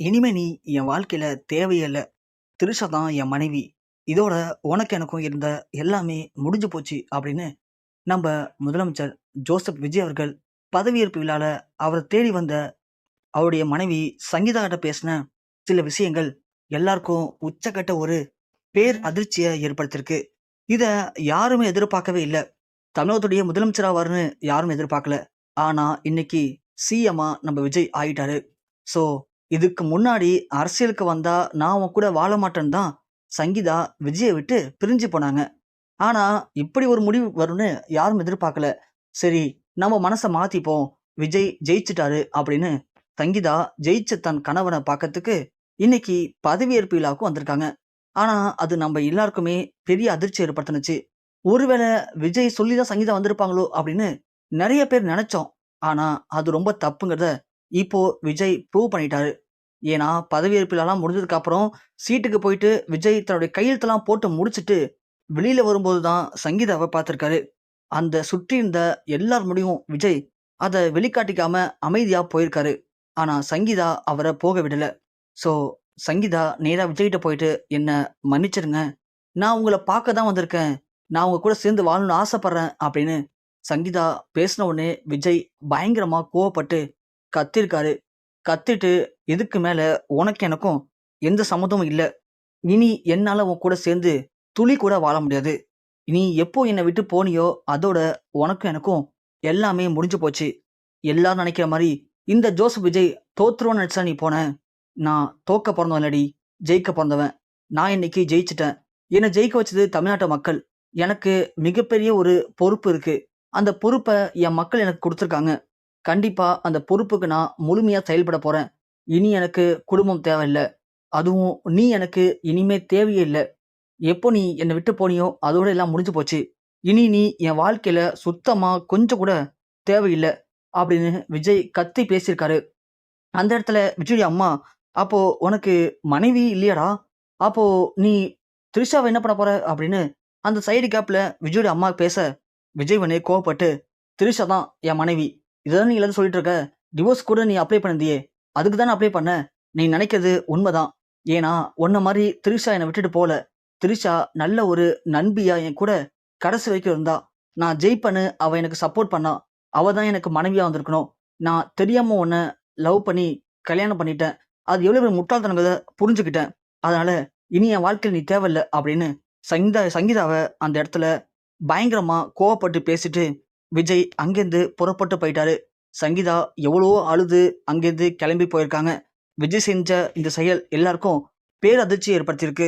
இனிமே நீ என் வாழ்க்கையில தேவையே இல்ல. திரிஷா தான் என் மனைவி. இதோட உனக்கு எனக்கும் இருந்த எல்லாமே முடிஞ்சு போச்சு அப்படின்னு நம்ப முதலமைச்சர் ஜோசப் விஜய் அவர்கள் பதவியேற்பு விழால அவர தேடி வந்த அவருடைய மனைவி சங்கீதா கிட்ட பேசின சில விஷயங்கள் எல்லாருக்கும் உச்சக்கட்ட ஒரு பேர் அதிர்ச்சிய ஏற்படுத்தியிருக்கு. இத யாருமே எதிர்பார்க்கவே இல்ல. தமிழகத்துடைய முதலமைச்சர் ஆவாருன்னு யாரும் எதிர்பார்க்கல. ஆனா இன்னைக்கு சிஎம்மா நம்ம விஜய் ஆயிட்டாரு. ஸோ இதுக்கு முன்னாடி அரசியலுக்கு வந்தா நான் உன் கூட வாழ மாட்டேன்னு தான் சங்கீதா விஜயை விட்டு பிரிஞ்சு போனாங்க. ஆனா இப்படி ஒரு முடிவு வரும்னு யாரும் எதிர்பார்க்கல. சரி, நம்ம மனசை மாத்திப்போம், விஜய் ஜெயிச்சிட்டாரு அப்படின்னு சங்கீதா ஜெயிச்ச தன் கணவனை பார்க்கறதுக்கு இன்னைக்கு பதவியேற்பு விழாவுக்கு வந்திருக்காங்க. ஆனா அது நம்ம எல்லாருக்குமே பெரிய அதிர்ச்சி ஏற்படுத்துனுச்சு. ஒருவேளை விஜய் சொல்லிதான் சங்கீதா வந்திருப்பாங்களோ அப்படின்னு நிறைய பேர் நினைச்சோம். ஆனா அது ரொம்ப தப்புங்கிறத இப்போ விஜய் ப்ரூவ் பண்ணிட்டாரு. ஏன்னா பதவியேற்பு விழாலாம் முடிஞ்சதுக்கு அப்புறம் சீட்டுக்கு போயிட்டு விஜய் தன்னுடைய கையெழுத்தெல்லாம் போட்டு முடிச்சுட்டு வெளியில வரும்போது தான் சங்கீதாவை பார்த்திருக்காரு. அந்த சுற்றி இருந்த எல்லார் முடியும் விஜய் அதை வெளிக்காட்டிக்காம அமைதியா போயிருக்காரு. ஆனா சங்கீதா அவரை போக விடல. ஸோ சங்கீதா நேரா விஜய்கிட்ட போயிட்டு, என்ன மன்னிச்சிருங்க, நான் உங்களை பார்க்க தான் வந்திருக்கேன், நான் உங்க கூட சேர்ந்து வாழணும்னு ஆசைப்படுறேன் அப்படின்னு சங்கீதா பேசின உடனே விஜய் பயங்கரமா கோவப்பட்டு கத்திருக்காரு. கத்திட்டு, இதுக்கு மேல உனக்கு எனக்கும் எந்த சம்மந்தமும் இல்ல. இனி என்னால உன் கூட சேர்ந்து துளி கூட வாழ முடியாது. நீ எப்போ என்னை விட்டு போனியோ அதோட உனக்கும் எனக்கும் எல்லாமே முடிஞ்சு போச்சு. எல்லாரும் நினைக்கிற மாதிரி இந்த ஜோசப் விஜய் தோத்துருவான்னு நினைச்சா நீ போன. நான் தோக்க பிறந்தவன் இல்லடி, ஜெயிக்க பிறந்தவன். நான் இன்னைக்கு ஜெயிச்சிட்டேன். என்னை ஜெயிக்க வச்சது தமிழ்நாட்டு மக்கள். எனக்கு மிகப்பெரிய ஒரு பொறுப்பு இருக்கு. அந்த பொறுப்பை என் மக்கள் எனக்கு கொடுத்துருக்காங்க. கண்டிப்பா அந்த பொறுப்புக்கு நான் முழுமையா செயல்பட போறேன். இனி எனக்கு குடும்பம் தேவையில்ல. அதுவும் நீ எனக்கு இனிமே தேவையே இல்ல. எப்போ நீ என்னை விட்டு போனியோ அதோட எல்லாம் முடிஞ்சு போச்சு. இனி நீ என் வாழ்க்கையில சுத்தமா கொஞ்சம் கூட தேவையில்ல அப்படின்னு விஜய் கத்தி பேசியிருக்காரு. அந்த இடத்துல விஜயுடைய அம்மா, அப்போ உனக்கு மனைவி இல்லையாடா? அப்போ நீ த்ரிஷாவை என்ன பண்ண போற அப்படின்னு அந்த சைடு கேப்ல விஜயுடைய அம்மா பேச, விஜய் உடனே கோவப்பட்டு, த்ரிஷா தான் என் மனைவி. இதெல்லாம் நீ எல்லாரும் சொல்லிட்டு இருக்க. டிவோர்ஸ் கூட நீ அப்ளை பண்ணிருந்தியே, அதுக்கு தானே அப்ளை பண்ண. நீ நினைக்கிறது உண்மைதான். ஏன்னா உன்ன மாதிரி த்ரிஷா என்னை விட்டுட்டு போல. த்ரிஷா நல்ல ஒரு நண்பியா என் கூட கடைசி வரைக்கும் இருந்தா. நான் ஜெயிப்பேன்னு அவ எனக்கு சப்போர்ட் பண்ணா. அவ தான் எனக்கு மனைவியா வந்திருக்கணும். நான் தெரியாம உன்னை லவ் பண்ணி கல்யாணம் பண்ணிட்டேன். அது எவ்வளவு பெரிய முட்டாள்தனங்கிறத புரிஞ்சுக்கிட்டேன். அதனால இனி என் வாழ்க்கையில் நீ தேவையில்ல அப்படின்னு சங்கீதாவை அந்த இடத்துல பயங்கரமா கோவப்பட்டு பேசிட்டு விஜய் அங்கேருந்து புறப்பட்டு போயிட்டாரு. சங்கீதா எவ்வளவோ அழுது அங்கேருந்து கிளம்பி போயிருக்காங்க. விஜய் செஞ்ச இந்த செயல் எல்லாருக்கும் பேரதிர்ச்சி ஏற்படுத்தியிருக்கு.